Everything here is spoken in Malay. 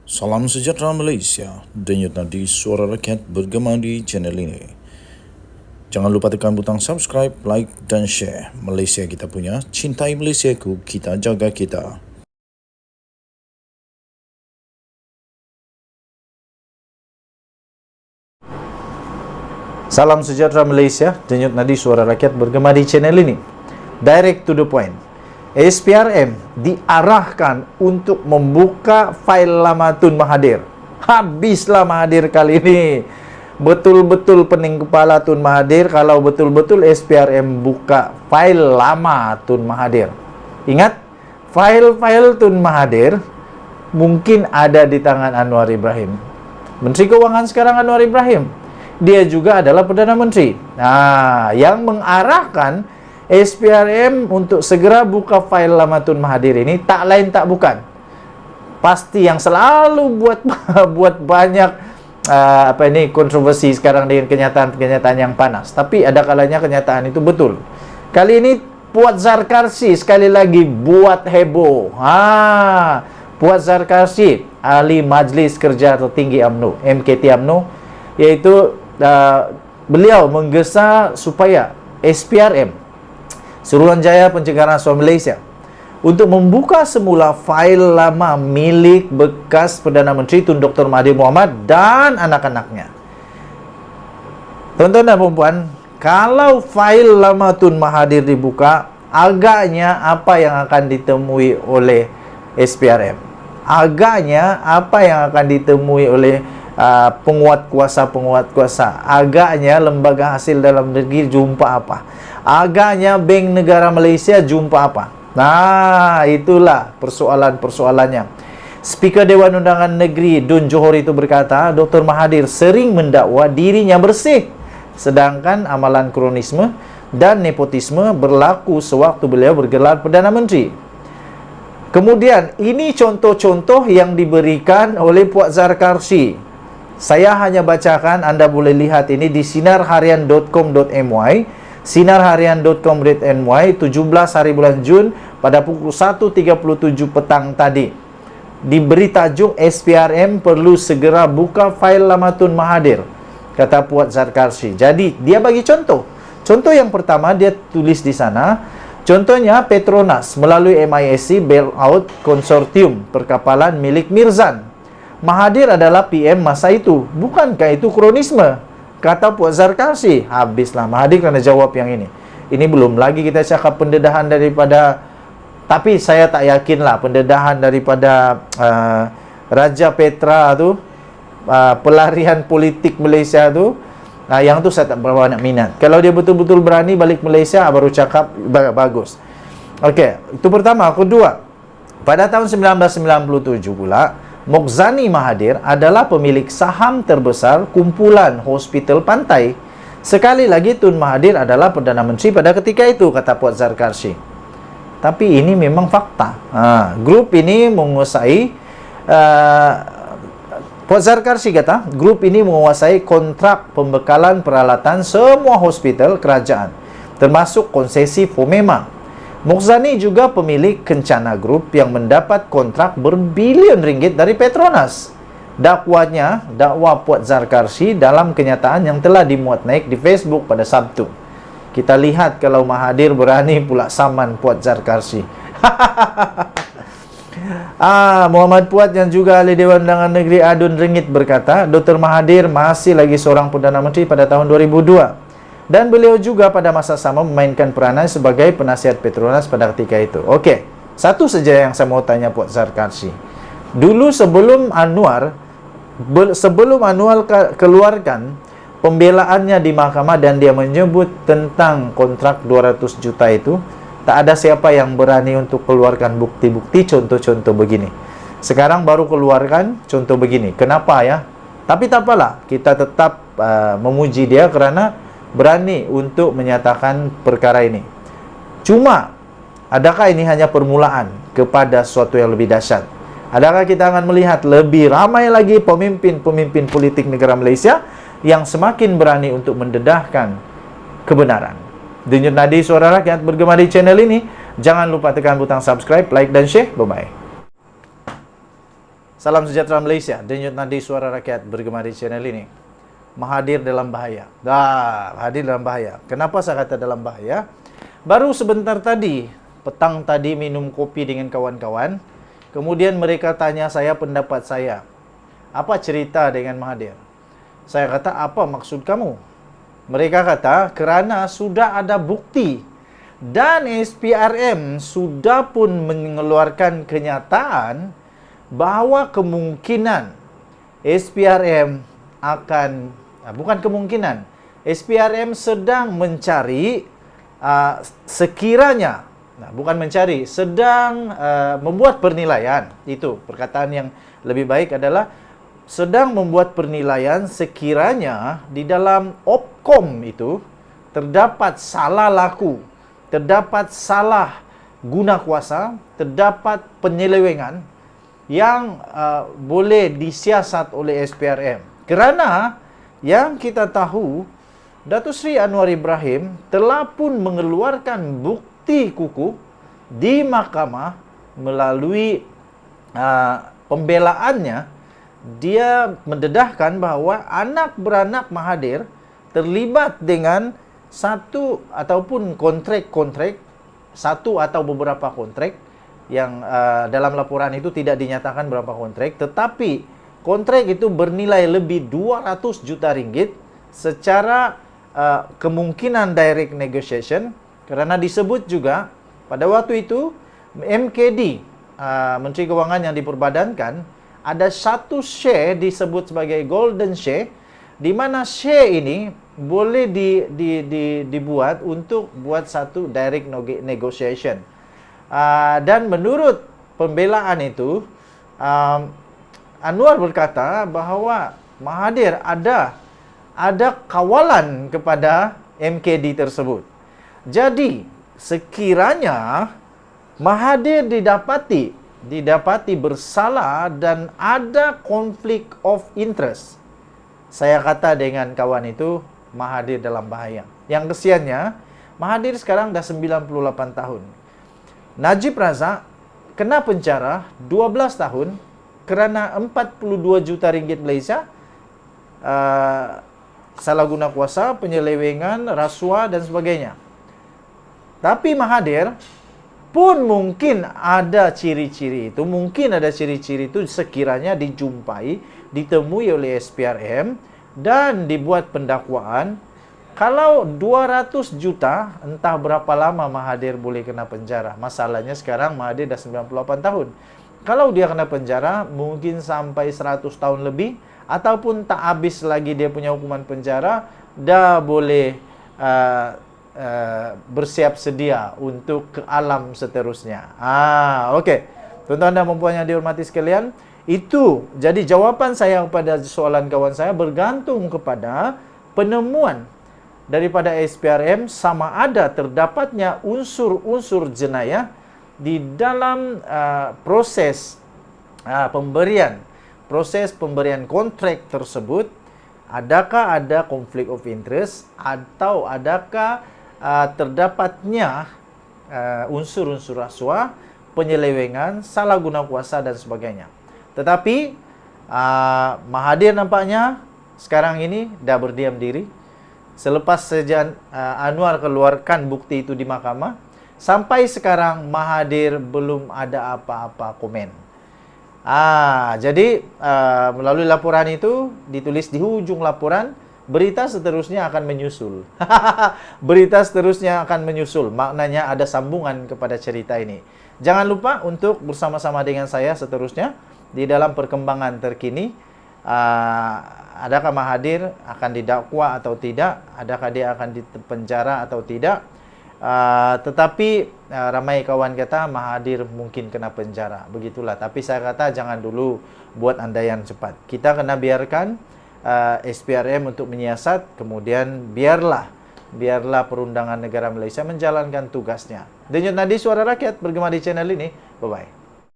Salam sejahtera Malaysia, denyut nadi suara rakyat bergema di channel ini. Jangan lupa tekan butang subscribe, like dan share. Malaysia kita punya, cintai Malaysiaku, kita jaga kita. Salam sejahtera Malaysia, denyut nadi suara rakyat bergema di channel ini. Direct to the point. SPRM diarahkan untuk membuka fail lama Tun Mahathir. Habislah Mahathir kali ini. Betul-betul pening kepala Tun Mahathir kalau betul-betul SPRM buka fail lama Tun Mahathir. Ingat, fail-fail Tun Mahathir mungkin ada di tangan Anwar Ibrahim. Menteri Keuangan sekarang Anwar Ibrahim. Dia juga adalah Perdana Menteri. Nah, yang mengarahkan SPRM untuk segera buka fail lama Tun Mahathir ini tak lain tak bukan, pasti yang selalu buat banyak kontroversi sekarang dengan kenyataan-kenyataan yang panas. Tapi ada kalanya kenyataan itu betul. Kali ini Puat Zarkarsi sekali lagi buat heboh. Puat Zarkarsi, ahli Majlis Kerja Tertinggi UMNO, MKT UMNO, yaitu beliau menggesa supaya SPRM, Suruhanjaya Pencegahan Rasuah Malaysia, untuk membuka semula fail lama milik bekas Perdana Menteri Tun Dr. Mahathir Mohamad dan anak-anaknya. Tuan-tuan dan puan-puan, kalau fail lama Tun Mahathir dibuka, agaknya apa yang akan ditemui oleh SPRM? Agaknya apa yang akan ditemui oleh penguat kuasa? Agaknya lembaga hasil dalam negeri jumpa apa? Agaknya Bank Negara Malaysia jumpa apa? Nah, itulah persoalan-persoalannya. Speaker Dewan Undangan Negeri Dun Johor itu berkata, Dr. Mahathir sering mendakwa dirinya bersih, sedangkan amalan kronisme dan nepotisme berlaku sewaktu beliau bergelar Perdana Menteri. Kemudian, ini contoh-contoh yang diberikan oleh Puat Zarkarsi. Saya hanya bacakan, Anda boleh lihat ini di sinarharian.com.my, sinarharian.com.my, 17 hari bulan Jun pada pukul 1.37 petang tadi. Diberi tajuk SPRM perlu segera buka fail lama Tun Mahathir, kata Puat Zarkarsi. Jadi, dia bagi contoh. Contoh yang pertama dia tulis di sana, contohnya Petronas melalui MISC Bailout Konsortium Perkapalan milik Mirzan. Mahathir adalah PM masa itu. Bukankah itu kronisme? Kata Puat Zarkarsi. Habislah Mahathir kena jawab yang ini. Ini belum lagi kita cakap pendedahan daripada, tapi saya tak yakinlah pendedahan daripada Raja Petra tu, pelarian politik Malaysia tu. Yang tu saya tak berapa nak minat. Kalau dia betul-betul berani balik Malaysia, baru cakap bagus. Okey, itu pertama. Kedua, pada tahun 1997 pula, Mokzani Mahathir adalah pemilik saham terbesar kumpulan hospital pantai. Sekali lagi, Tun Mahathir adalah Perdana Menteri pada ketika itu, kata Puat Zarkarsi. Tapi ini memang fakta. Grup ini menguasai, Puat Zarkarsi kata, grup ini menguasai kontrak pembekalan peralatan semua hospital kerajaan, termasuk konsesi Fomema. Mokzani juga pemilik Kencana Group yang mendapat kontrak berbilion ringgit dari Petronas. Dakwa Puat Zarkarsi dalam kenyataan yang telah dimuat naik di Facebook pada Sabtu. Kita lihat kalau Mahathir berani pula saman Puat Zarkarsi. Muhammad Puat yang juga ahli Dewan Undangan Negeri Adun Ringgit berkata, Dr. Mahathir masih lagi seorang Perdana Menteri pada tahun 2002. Dan beliau juga pada masa sama memainkan peranan sebagai penasihat Petronas pada ketika itu. Okey, satu saja yang saya mau tanya Puat Zarkarsi. Dulu sebelum Anwar keluarkan pembelaannya di mahkamah dan dia menyebut tentang kontrak 200 juta itu, tak ada siapa yang berani untuk keluarkan bukti-bukti contoh-contoh begini. Sekarang baru keluarkan contoh begini. Kenapa ya? Tapi tak apalah, kita tetap memuji dia kerana berani untuk menyatakan perkara ini. Cuma, adakah ini hanya permulaan kepada sesuatu yang lebih dahsyat? Adakah kita akan melihat lebih ramai lagi pemimpin-pemimpin politik negara Malaysia yang semakin berani untuk mendedahkan kebenaran? Denyut nadi suara rakyat bergema di channel ini. Jangan lupa tekan butang subscribe, like dan share. Bye-bye. Salam sejahtera Malaysia. Denyut nadi suara rakyat bergema di channel ini. Mahathir dalam bahaya. Mahathir dalam bahaya. Kenapa saya kata dalam bahaya? Baru sebentar tadi, petang tadi minum kopi dengan kawan-kawan. Kemudian mereka tanya saya pendapat saya. Apa cerita dengan Mahathir? Saya kata, apa maksud kamu? Mereka kata, kerana sudah ada bukti. Dan SPRM sudah pun mengeluarkan kenyataan bahawa kemungkinan SPRM akan, bukan kemungkinan, SPRM sedang mencari, sekiranya, bukan mencari, sedang membuat penilaian. Itu perkataan yang lebih baik adalah sedang membuat penilaian sekiranya di dalam Opcom itu terdapat salah laku, terdapat salah guna kuasa, terdapat penyelewengan yang boleh disiasat oleh SPRM. Kerana yang kita tahu, Datuk Seri Anwar Ibrahim telah pun mengeluarkan bukti kukuh di mahkamah melalui pembelaannya. Dia mendedahkan bahawa anak beranak Mahathir terlibat dengan satu ataupun kontrak-kontrak, satu atau beberapa kontrak yang dalam laporan itu tidak dinyatakan berapa kontrak, tetapi kontrak itu bernilai lebih 200 juta ringgit secara kemungkinan direct negotiation, kerana disebut juga pada waktu itu MKD, Menteri Kewangan yang diperbadankan, ada satu share disebut sebagai golden share, di mana share ini boleh dibuat untuk buat satu direct negotiation. Dan menurut pembelaan itu, Anwar berkata bahawa Mahathir ada kawalan kepada MKD tersebut. Jadi, sekiranya Mahathir didapati bersalah dan ada konflik of interest, saya kata dengan kawan itu, Mahathir dalam bahaya. Yang kesiannya, Mahathir sekarang dah 98 tahun. Najib Razak kena penjara 12 tahun kerana 42 juta ringgit Malaysia, salah guna kuasa, penyelewengan, rasuah dan sebagainya. Tapi Mahathir pun mungkin ada ciri-ciri itu, sekiranya dijumpai, ditemui oleh SPRM dan dibuat pendakwaan. Kalau 200 juta, entah berapa lama Mahathir boleh kena penjara. Masalahnya sekarang Mahathir dah 98 tahun. Kalau dia kena penjara, mungkin sampai 100 tahun lebih, ataupun tak habis lagi dia punya hukuman penjara, dah boleh bersiap sedia untuk ke alam seterusnya. Okey. Tuan-tuan dan puan yang dihormati sekalian, itu jadi jawapan saya kepada soalan kawan saya bergantung kepada penemuan daripada SPRM sama ada terdapatnya unsur-unsur jenayah di dalam proses pemberian kontrak tersebut. Adakah ada konflik of interest atau adakah terdapatnya unsur-unsur rasuah, penyelewengan, salah guna kuasa dan sebagainya. Tetapi Mahathir nampaknya sekarang ini dah berdiam diri. Selepas saja Anwar keluarkan bukti itu di mahkamah, sampai sekarang Mahathir belum ada apa-apa komen. Jadi melalui laporan itu ditulis di hujung laporan, berita seterusnya akan menyusul. Berita seterusnya akan menyusul. Maknanya ada sambungan kepada cerita ini. Jangan lupa untuk bersama-sama dengan saya seterusnya di dalam perkembangan terkini. Adakah Mahathir akan didakwa atau tidak? Adakah dia akan dipenjara atau tidak? Tetapi ramai kawan kata Mahathir mungkin kena penjara. Begitulah. Tapi saya kata jangan dulu buat andaian cepat. Kita kena biarkan SPRM untuk menyiasat, kemudian biarlah Perundangan Negara Malaysia menjalankan tugasnya. Denyut nadi suara rakyat bergema di channel ini. Bye-bye.